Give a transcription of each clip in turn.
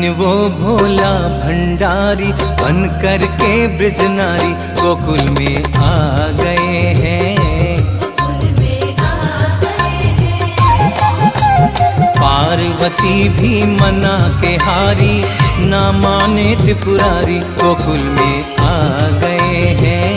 दिन वो भोला भंडारी बन कर के ब्रज नारी गोकुल में आ गए हैं। पार्वती भी मना के हारी, ना माने त्रिपुरारी गोकुल में आ गए हैं।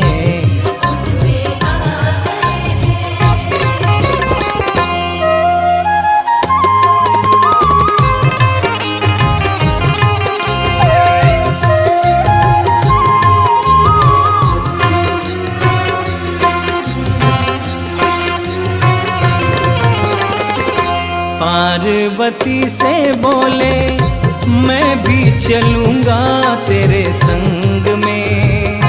पार्वती से बोले मैं भी चलूंगा तेरे संग में।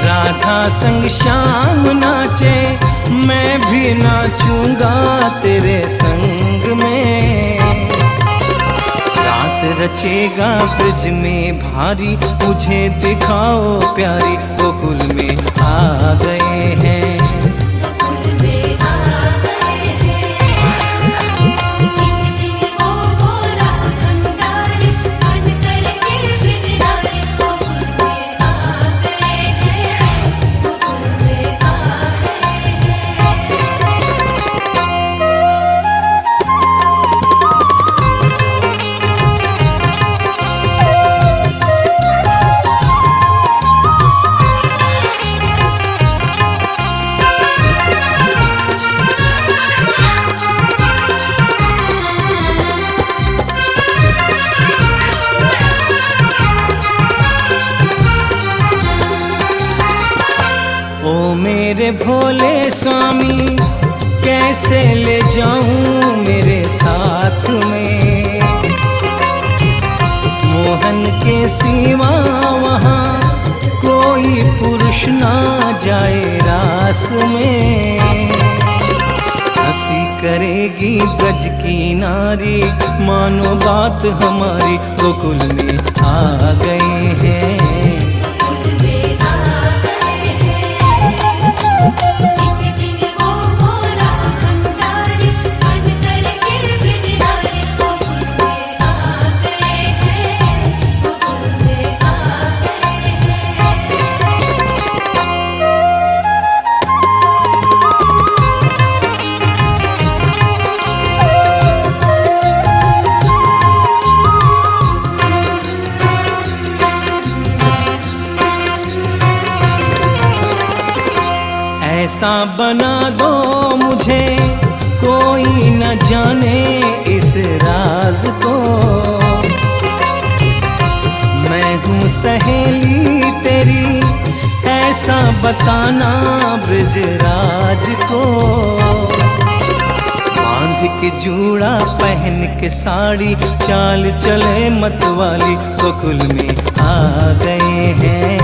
राधा संग श्याम नाचे, मैं भी नाचूंगा तेरे संग में। रास रचेगा ब्रज में भारी, मुझे दिखाओ प्यारी गोकुल में आ गए हैं। ओ मेरे भोले स्वामी, कैसे ले जाऊं मेरे साथ में। मोहन के सिवा वहाँ कोई पुरुष ना जाए रास में। हंसी करेगी ब्रज की नारी, मानो बात हमारी गोकुल में आ गए हैं। ऐसा बना दो मुझे कोई न जाने इस राज को। मैं हूँ सहेली तेरी, ऐसा बताना ब्रजराज को। बांध के जूड़ा पहन के साड़ी, चाल चले मतवाली गोकुल में आ गए हैं।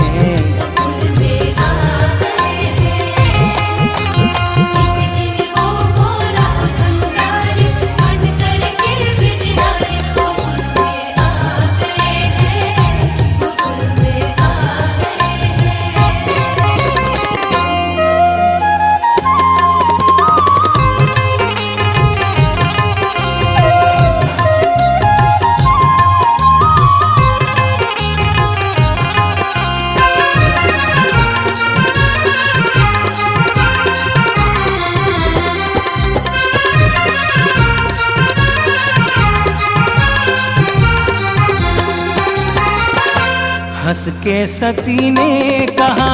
हंस के सती ने कहा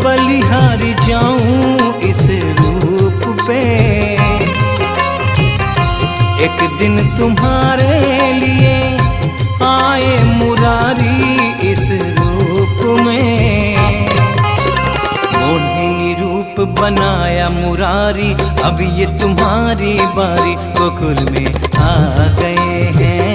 बलिहारी जाऊं इस रूप पे। एक दिन तुम्हारे लिए आए मुरारी इस रूप में। मोहिनी रूप बनाया मुरारी, अब ये तुम्हारी बारी गोकुल में आ गए हैं।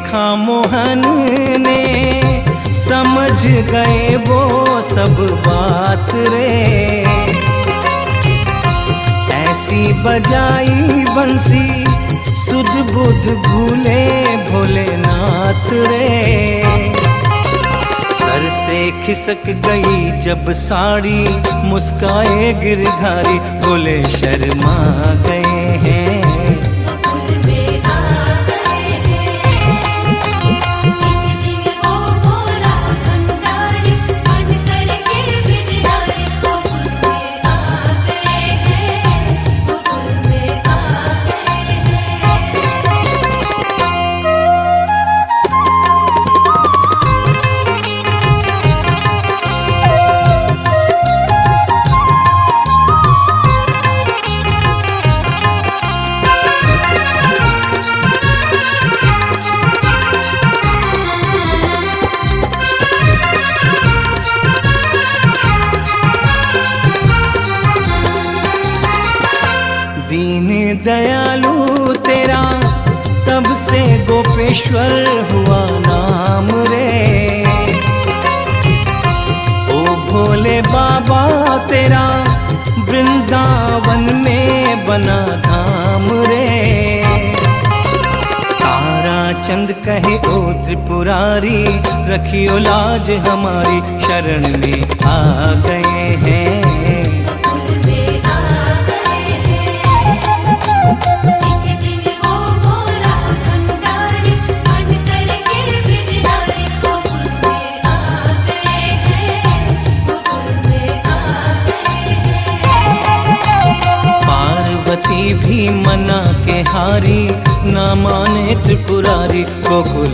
देखा मोहन ने, समझ गए वो सब बात रे। ऐसी बजाई बंसी सुध बुध भूले भोलेनाथ रे। सर से खिसक गई जब साड़ी, मुस्काए गिरधारी, बोले शर्मा गए हैं। दीन दयालु तेरा तब से गोपेश्वर हुआ नाम रे। ओ भोले बाबा तेरा वृंदावन में बना धाम रे। तारा चंद कहे ओ त्रिपुरारी, रखियो लाज हमारी, शरण में आ गए हैं। पार्वती भी मना के हारी, ना माने त्रिपुरारी, गोकुल